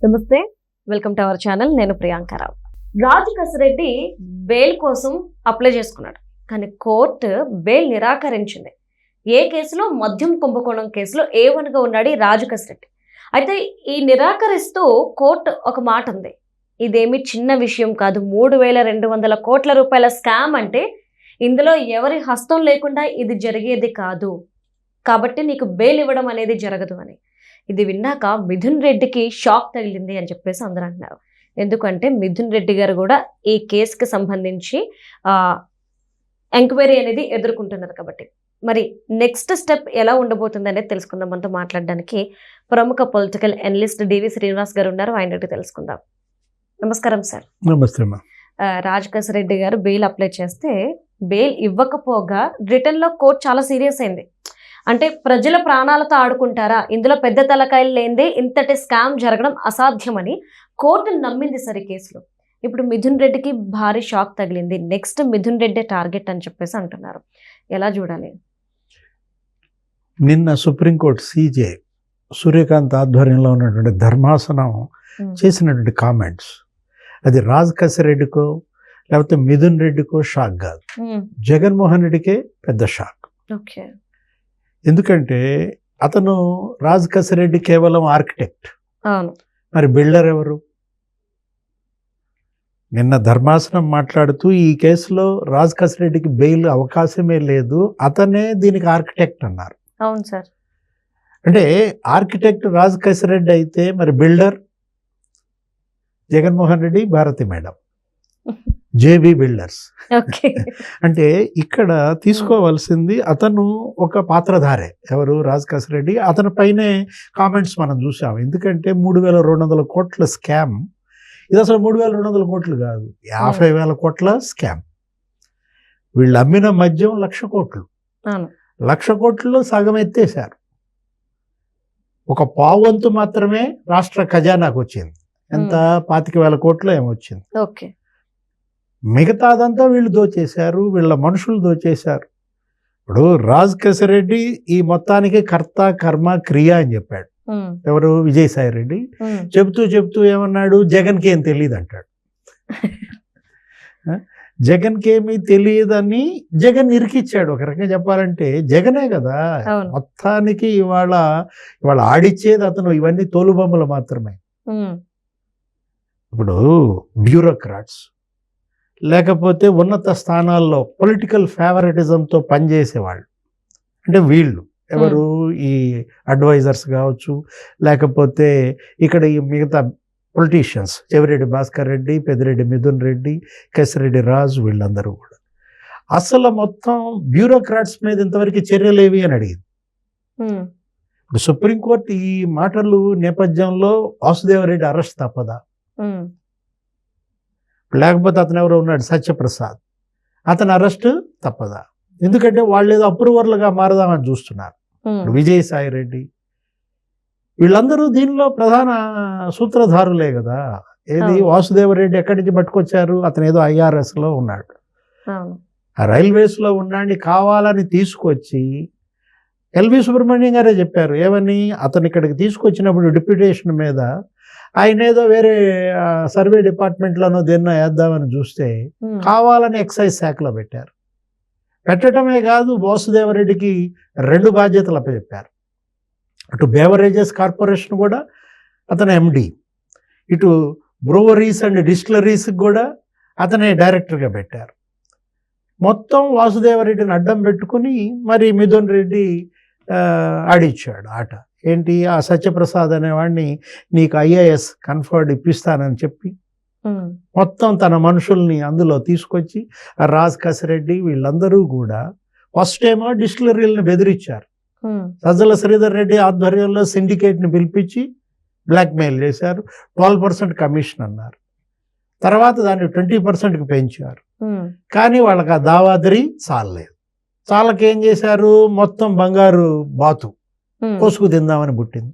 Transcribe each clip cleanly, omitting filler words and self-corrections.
నమస్తే, welcome to our channel. నేను ప్రియాంకరావు. రాజు Kasireddy bail కోసం అప్లై చేసుకున్నాడు, కానీ కోర్టు బెయిల్ నిరాకరించింది. ఏ కేసులో? మద్యం కుంభకోణం కేసులో A1గా ఉన్నాడు ఈ రాజు కసిరెడ్డి. అయితే ఈ నిరాకరిస్తూ కోర్టు ఒక మాట ఉంది, ఇదేమి చిన్న విషయం కాదు, 3,200 కోట్ల రూపాయల స్కామ్ అంటే ఇందులో ఎవరి హస్తం లేకుండా ఇది జరిగేది కాదు, కాబట్టి నీకు బెయిల్ ఇవ్వడం అనేది జరగదు అని. ఇది విన్నాక మిథున్ రెడ్డికి షాక్ తగిలింది అని చెప్పేసి అందరూ అంటున్నారు. ఎందుకంటే మిథున్ రెడ్డి గారు కూడా ఈ కేసుకి సంబంధించి ఎంక్వైరీ అనేది ఎదుర్కొంటున్నారు కాబట్టి. మరి నెక్స్ట్ స్టెప్ ఎలా ఉండబోతుంది అనేది తెలుసుకుందాం. మనతో మాట్లాడడానికి ప్రముఖ పొలిటికల్ అనలిస్ట్ డివి శ్రీనివాస్ గారు ఉన్నారు, ఆయన రెడ్డి తెలుసుకుందాం. నమస్కారం సార్. నమస్తే. రాజు కసిరెడ్డి గారు బెయిల్ అప్లై చేస్తే బెయిల్ ఇవ్వకపోగా రిటర్న్ లో కోర్టు చాలా సీరియస్ అయింది. అంటే ప్రజల ప్రాణాలతో ఆడుకుంటారా, ఇందులో పెద్ద తలకాయలు లేనిదే ఇంతటి స్కామ్ జరగడం అసాధ్యమని కోర్టు నమ్మింది సరే కేసులో. ఇప్పుడు మిథున్ రెడ్డికి భారీ షాక్ తగిలింది. నెక్స్ట్ మిథున్ రెడ్డి టార్గెట్ అని చెప్పేసి అంటున్నారు. ఎలా చూడాలి? నిన్న సుప్రీంకోర్టు CJ సూర్యకాంత్ ఆధ్వర్యంలో ఉన్నటువంటి ధర్మాసనం చేసినటువంటి కామెంట్స్, అది రాజ్ కసిరెడ్డికో లేకపోతే మిథున్ రెడ్డికో షాక్ కాదు, జగన్మోహన్ రెడ్డికే పెద్ద షాక్. ఓకే. ఎందుకంటే అతను రాజ్ కసిరెడ్డి కేవలం ఆర్కిటెక్ట్, మరి బిల్డర్ ఎవరు? నిన్న ధర్మాసనం మాట్లాడుతూ ఈ కేసులో రాజ్ కసిరెడ్డికి బెయిల్ అవకాశమే లేదు, అతనే దీనికి ఆర్కిటెక్ట్ అన్నారు. అవును సార్. అంటే ఆర్కిటెక్ట్ రాజ్ కసిరెడ్డి అయితే మరి builder Jaganmohan Reddy, Bharathi madam, JB builders. అంటే ఇక్కడ తీసుకోవాల్సింది అతను ఒక పాత్రధారే, ఎవరు? రాజ్ కసిరెడ్డి. అతని పైనే కామెంట్స్ మనం చూసాం. ఎందుకంటే 3,200 కోట్ల స్కామ్, ఇది అసలు 3,200 కోట్లు కాదు, 50,000 కోట్ల స్కామ్. వీళ్ళు అమ్మిన మద్యం 1,00,000 కోట్లు, 1,00,000 కోట్లలో సగం ఎత్తేశారు. ఒక పావంతు మాత్రమే రాష్ట్ర ఖజానాకు వచ్చింది. ఎంత? 25,000 కోట్లు ఏమొచ్చింది. ఓకే. మిగతాదంతా వీళ్ళు దోచేశారు, వీళ్ళ మనుషులు దోచేశారు. ఇప్పుడు రాజ్ కసిరెడ్డి ఈ మొత్తానికి కర్త కర్మ క్రియ అని చెప్పాడు. ఎవరు? విజయసాయి రెడ్డి. చెబుతూ ఏమన్నాడు? జగన్కి ఏం తెలియదు అంటాడు. జగన్కి ఏమీ తెలియదని జగన్ ఇరికిచ్చాడు. ఒక రకంగా చెప్పాలంటే జగనే కదా మొత్తానికి ఇవాళ ఆడిచ్చేది అతను. ఇవన్నీ తోలుబొమ్మలు మాత్రమే. ఇప్పుడు బ్యూరోక్రాట్స్ లేకపోతే ఉన్నత స్థానాల్లో పొలిటికల్ ఫేవరెటిజంతో పనిచేసేవాళ్ళు, అంటే వీళ్ళు ఎవరు? ఈ అడ్వైజర్స్ కావచ్చు, లేకపోతే ఇక్కడ ఈ మిగతా పొలిటీషియన్స్, చెవిరెడ్డి భాస్కర్ రెడ్డి, పెద్దిరెడ్డి మిథున్ రెడ్డి, కసిరెడ్డి రాజు, వీళ్ళందరూ కూడా అసలు మొత్తం బ్యూరోక్రాట్స్ మీద ఇంతవరకు చర్యలేవి అని అడిగింది. ఇప్పుడు సుప్రీంకోర్టు ఈ మాటలు నేపథ్యంలో వాసుదేవరెడ్డి అరెస్ట్ తప్పదా? లేకపోతే అతను ఎవరో ఉన్నాడు, సత్యప్రసాద్, అతను అరెస్ట్ తప్పదా? ఎందుకంటే వాళ్ళు ఏదో అప్రూవర్లుగా మారదామని చూస్తున్నారు. విజయసాయి రెడ్డి, వీళ్ళందరూ దీనిలో ప్రధాన సూత్రధారులే కదా. ఏది? వాసుదేవరెడ్డి ఎక్కడి నుంచి పట్టుకొచ్చారు? అతను ఏదో IRSలో ఉన్నాడు, రైల్వేస్లో ఉన్నాడు, కావాలని తీసుకొచ్చి LV సుబ్రహ్మణ్యం గారే చెప్పారు. ఏమని? అతను ఇక్కడికి తీసుకొచ్చినప్పుడు డిప్యూటేషన్ మీద ఆయన ఏదో వేరే సర్వే డిపార్ట్మెంట్లోనో దేన్నో వేద్దామని చూస్తే కావాలని ఎక్సైజ్ శాఖలో పెట్టారు. పెట్టడమే కాదు, వాసుదేవరెడ్డికి 2 బాధ్యతలు అప్పచెప్పారు. అటు బేవరేజెస్ కార్పొరేషన్ కూడా అతను MD, ఇటు బ్రూవరీస్ అండ్ డిస్టిలరీస్కి కూడా అతనే డైరెక్టర్గా పెట్టారు. మొత్తం వాసుదేవరెడ్డిని అడ్డం పెట్టుకుని మరి మిథున్ రెడ్డి ఆడిచ్చాడు ఆట. ఏంటి? ఆ సత్యప్రసాద్ అనేవాడిని నీకు IAS కన్ఫర్డ్ ఇప్పిస్తానని చెప్పి మొత్తం తన మనుషుల్ని అందులో తీసుకొచ్చి రాజ్ కసిరెడ్డి వీళ్ళందరూ కూడా ఫస్ట్ ఏమో డిస్టిలరీలను బెదిరించారు. సజ్జల శ్రీధర్ రెడ్డి ఆధ్వర్యంలో సిండికేట్ని పిలిపించి బ్లాక్మెయిల్ చేశారు. 12% కమిషన్ అన్నారు. తర్వాత దాన్ని 20%కి పెంచారు. కానీ వాళ్ళకి ఆ దావాదరి చాలలేదు. చాలకేం చేశారు? మొత్తం బంగారు బాతు కోసుకు తిందామని పుట్టింది.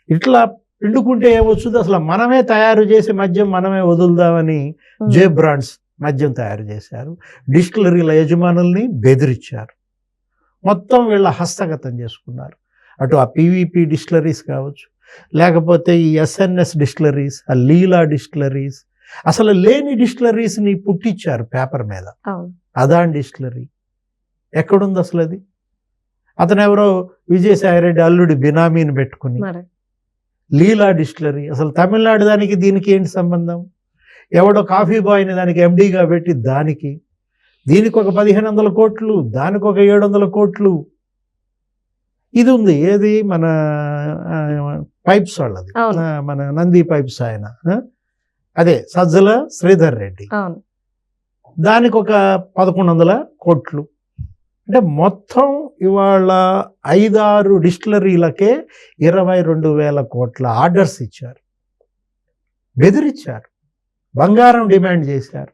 ఇట్లా పిండుకుంటే ఏమొచ్చుంది? అసలు మనమే తయారు చేసి మద్యం మనమే వదులుదామని జే బ్రాండ్స్ మద్యం తయారు చేశారు. డిస్టిలరీల యజమానుల్ని బెదిరించారు. మొత్తం వీళ్ళ హస్తగతం చేసుకున్నారు. అటు ఆ PVP డిస్టిలరీస్ కావచ్చు, లేకపోతే ఈ ఎస్ఎన్ఎస్ డిస్టిలరీస్, ఆ లీలా డిస్టిలరీస్, అసలు లేని డిస్టిలరీస్ని పుట్టించారు పేపర్ మీద. అవును. అదాన్ డిస్టిలరీ ఎక్కడుంది అసలు అది? అతను ఎవరో విజయసాయిరెడ్డి అల్లుడి బినామీని పెట్టుకుని మరి లీలా డిస్టిలరీ, అసలు తమిళనాడు దానికి దీనికి ఏంటి సంబంధం? ఎవడో కాఫీ బాయ్ని దానికి ఎండీగా పెట్టి దీనికి ఒక 1500 కోట్లు, దానికి ఒక 700 కోట్లు. ఇది ఉంది ఏది మన పైప్స్ వాళ్ళది, అవును. మన నంది పైప్స్ ఆయన, అదే సజ్జల శ్రీధర్ రెడ్డి, అవును. దానికి ఒక 1100 కోట్లు. అంటే మొత్తం ఇవాళ 5-6 డిస్టిలరీలకే 22,000 కోట్ల ఆర్డర్స్ ఇచ్చారు, బెదిరించారు, బంగారం డిమాండ్ చేశారు,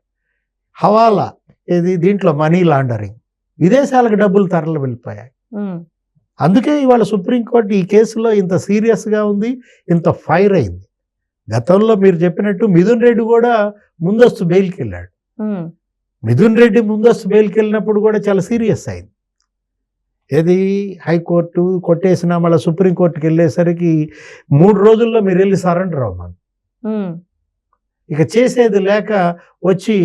హవాలా ఏది దీంట్లో మనీ లాండరింగ్, విదేశాలకు డబ్బులు తరలి వెళ్ళిపోయాయి. అందుకే ఇవాళ సుప్రీంకోర్టు ఈ కేసులో ఇంత సీరియస్గా ఉంది, ఇంత ఫైర్ అయింది. గతంలో మీరు చెప్పినట్టు మిథున్ రెడ్డి కూడా ముందస్తు బెయిల్కి వెళ్ళాడు. మిథున్ రెడ్డి ముందస్తు బెయిల్కి వెళ్ళినప్పుడు కూడా చాలా సీరియస్ అయింది. ఏది హైకోర్టు కొట్టేసినా మళ్ళీ సుప్రీంకోర్టుకి వెళ్ళేసరికి 3 రోజుల్లో మీరు వెళ్ళి సరెండర్ అవ్వమని, ఇక చేసేది లేక వచ్చి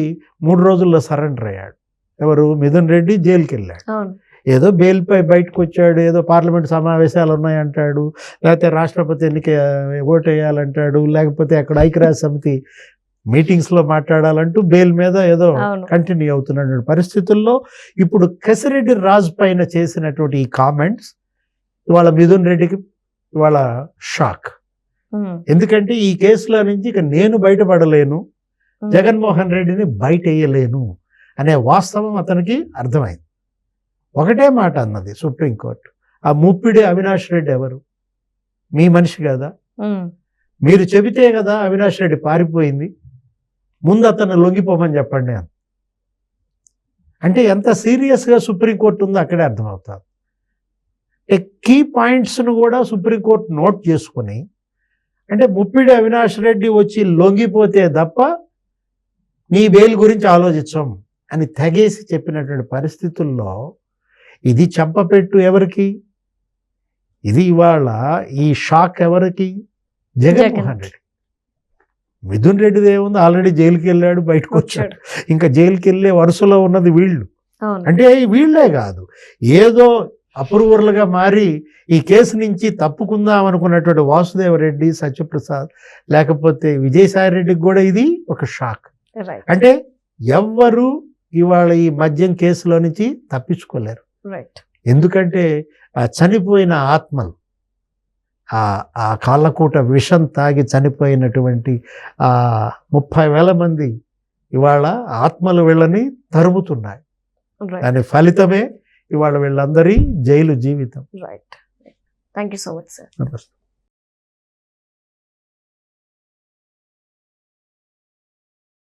3 రోజుల్లో సరెండర్ అయ్యాడు. ఎవరు? మిథున్ రెడ్డి జైలుకి వెళ్ళాడు. ఏదో బెయిల్పై బయటకు వచ్చాడు, ఏదో పార్లమెంట్ సమావేశాలు ఉన్నాయంటాడు, లేకపోతే రాష్ట్రపతి ఎన్నిక ఓటు వేయాలంటాడు, లేకపోతే అక్కడ ఐక్యరాజ్య సమితి మీటింగ్స్లో మాట్లాడాలంటూ బెయిల్ మీద ఏదో కంటిన్యూ అవుతున్న పరిస్థితుల్లో ఇప్పుడు కసిరెడ్డి రాజు పైన చేసినటువంటి ఈ కామెంట్స్ ఇవాళ మిథున్ రెడ్డికి ఇవాళ షాక్. ఎందుకంటే ఈ కేసులో నుంచి ఇక నేను బయటపడలేను, జగన్మోహన్ రెడ్డిని బయట వేయలేను అనే వాస్తవం అతనికి అర్థమైంది. ఒకటే మాట అన్నది సుప్రీంకోర్టు, ఆ ముప్పిడి అవినాష్ రెడ్డి ఎవరు? మీ మనిషి కదా, మీరు చెబితే కదా అవినాష్ రెడ్డి పారిపోయింది, ముందు అతను లొంగిపోమని చెప్పండి అని. అంటే ఎంత సీరియస్గా సుప్రీంకోర్టు ఉందో అక్కడే అర్థమవుతుంది. కీ పాయింట్స్ను కూడా సుప్రీంకోర్టు నోట్ చేసుకుని, అంటే ముప్పిడి అవినాష్ రెడ్డి వచ్చి లొంగిపోతే తప్ప నీ బెయిల్ గురించి ఆలోచించం అని తెగేసి చెప్పినటువంటి పరిస్థితుల్లో ఇది చెంపపెట్టు ఎవరికి? ఇది ఇవాళ ఈ షాక్ ఎవరికి? జగన్మోహన్ రెడ్డి. మిథున్ రెడ్డిది ఏముంది, ఆల్రెడీ జైలుకి వెళ్ళాడు, బయటకు వచ్చాడు, ఇంకా జైలుకి వెళ్ళే వరుసలో ఉన్నది వీళ్ళు. అంటే వీళ్ళే కాదు, ఏదో అప్రూవర్లుగా మారి ఈ కేసు నుంచి తప్పుకుందాం అనుకున్నటువంటి వాసుదేవరెడ్డి, సత్యప్రసాద్, లేకపోతే విజయసాయి రెడ్డికి కూడా ఇది ఒక షాక్. అంటే ఎవ్వరు ఇవాళ ఈ మద్యం కేసులో నుంచి తప్పించుకోలేరు. ఎందుకంటే ఆ చనిపోయిన ఆత్మలు, ఆ కాళ్ళకూట విషం తాగి చనిపోయినటువంటి 30,000 మంది ఇవాళ ఆత్మలు వీళ్ళని తరుముతున్నాయి. దాని ఫలితమే ఇవాళ వీళ్ళందరి జైలు జీవితం. Right. Thank you so much sir. నమస్తే.